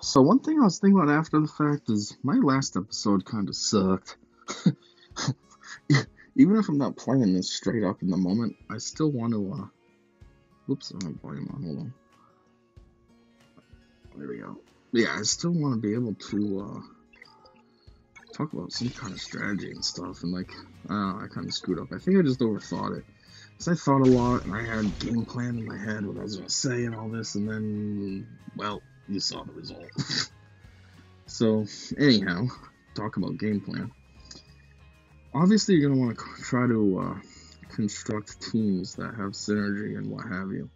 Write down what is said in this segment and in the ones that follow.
So one thing I was thinking about after the fact is my last episode kind of sucked. Even if I'm not playing this straight up in the moment, I still want to, whoops, I have volume on, hold on. There we go. Yeah, I still want to be able to, talk about some kind of strategy and stuff, and like, I kind of screwed up. I think I just overthought it. Because I thought a lot, and I had a game plan in my head, what I was going to say and all this, and then, well, you saw the result. So, anyhow, talk about game plan. Obviously, you're going to want to try to construct teams that have synergy and what have you.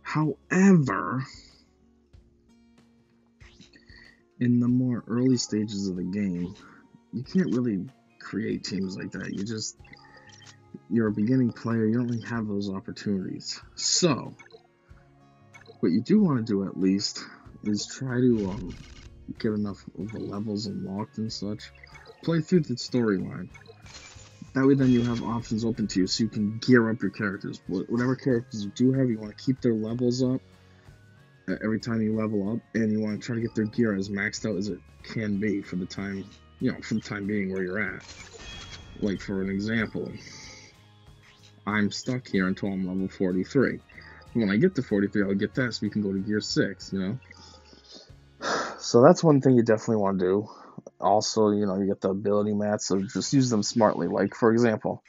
However, in the more early stages of the game, you can't really create teams like that. You're a beginning player, you don't really have those opportunities. So, what you do want to do at least is try to get enough of the levels unlocked and such. Play through the storyline. That way then you have options open to you so you can gear up your characters. Whatever characters you do have, you want to keep their levels up every time you level up, and you want to try to get their gear as maxed out as it can be for the time, for the time being where you're at. Like for an example, I'm stuck here until I'm level 43. When I get to 43, I'll get that so we can go to gear 6, So that's one thing you definitely want to do. Also, you get the ability mats, so just use them smartly. Like, for example,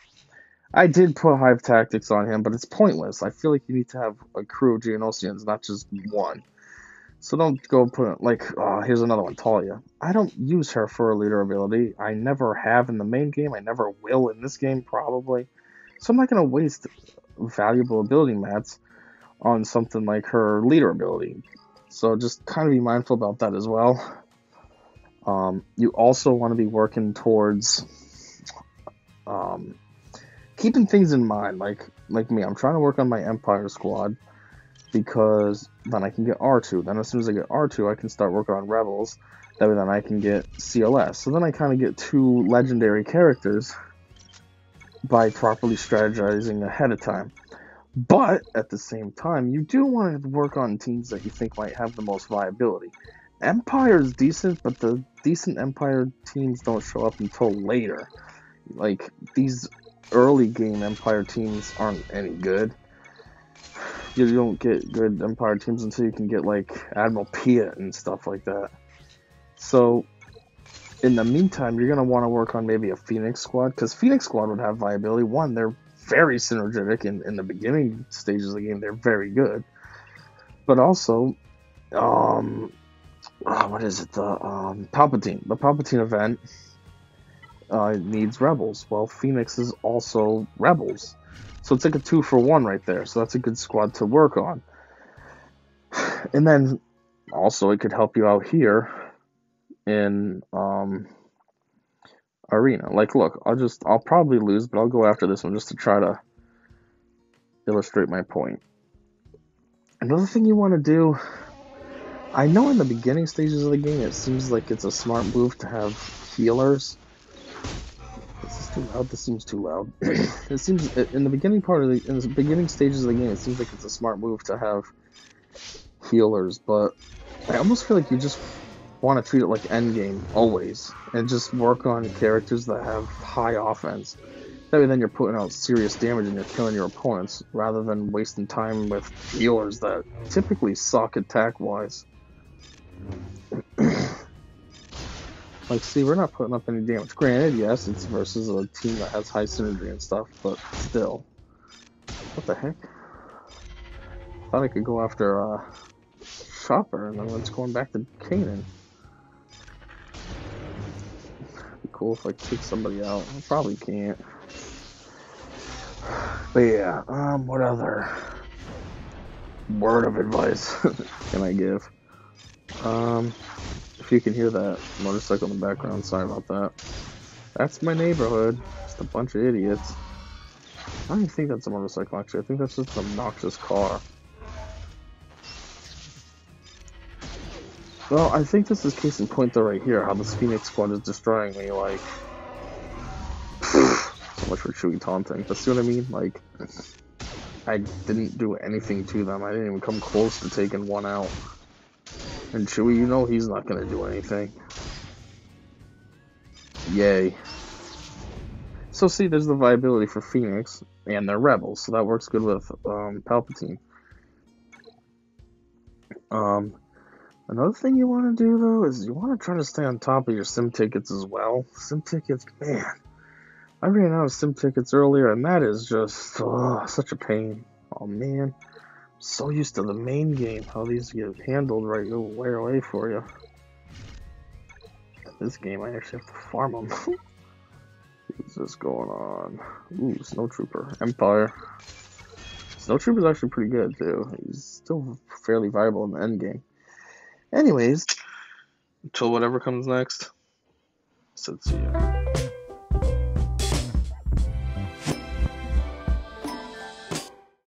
I did put Hive Tactics on him, but it's pointless. I feel like you need to have a crew of Geonosians, not just one. So don't go put it, like, here's another one, Talia. I don't use her for a leader ability. I never have in the main game. I never will in this game, probably. So I'm not going to waste valuable ability mats on something like her leader ability. So just kind of be mindful about that as well. You also want to be working towards keeping things in mind. Like me, I'm trying to work on my Empire squad because then I can get R2. Then as soon as I get R2, I can start working on Rebels. That way then I can get CLS. So then I kind of get 2 legendary characters by properly strategizing ahead of time. But at the same time, you do want to work on teams that you think might have the most viability. Empire is decent, but the decent Empire teams don't show up until later. Like, these early game Empire teams aren't any good. You don't get good Empire teams until you can get, like, Admiral Piet and stuff like that. So, in the meantime, you're going to want to work on maybe a Phoenix squad, because Phoenix squad would have viability. One, they're very synergetic in the beginning stages of the game. They're very good. But also, what is it? The Palpatine. The Palpatine event needs Rebels. Well, Phoenix is also Rebels. So it's like a 2-for-1 right there. So that's a good squad to work on. And then, also, it could help you out here in Arena. Like, look, I'll probably lose, but I'll go after this one just to try to illustrate my point. Another thing you want to do, I know in the beginning stages of the game, it seems like it's a smart move to have healers. Is this too loud? This seems too loud. It seems, in the beginning stages of the game, it seems like it's a smart move to have healers, but I almost feel like you just want to treat it like endgame always, and just work on characters that have high offense. That way then you're putting out serious damage and you're killing your opponents, rather than wasting time with healers that typically suck attack-wise. Like, see, we're not putting up any damage. Granted, yes, it's versus a team that has high synergy and stuff, but still. What the heck? Thought I could go after Chopper, and then it's going back to Kanan. Be cool if I kick somebody out. I probably can't. But yeah, what other word of advice can I give? If you can hear that motorcycle in the background, sorry about that. That's my neighborhood. Just a bunch of idiots. I don't even think that's a motorcycle, actually. I think that's just an obnoxious car. Well, I think this is case in point though right here, how this Phoenix squad is destroying me, like... so much for Chewie taunting, but see what I mean? Like... I didn't do anything to them. I didn't even come close to taking one out. And Chewie, you know he's not going to do anything. Yay. So see, there's the viability for Phoenix, and they're rebels, so that works good with Palpatine. Another thing you want to do, though, is you want to try to stay on top of your sim tickets as well. Sim tickets, man. I ran out of sim tickets earlier, and that is just such a pain. Oh, man. So used to the main game, how these get handled right away for you. This game, I actually have to farm them. What's this going on? Ooh, Snowtrooper. Empire. Snowtrooper's actually pretty good, too. He's still fairly viable in the end game. Anyways, until whatever comes next, so see ya.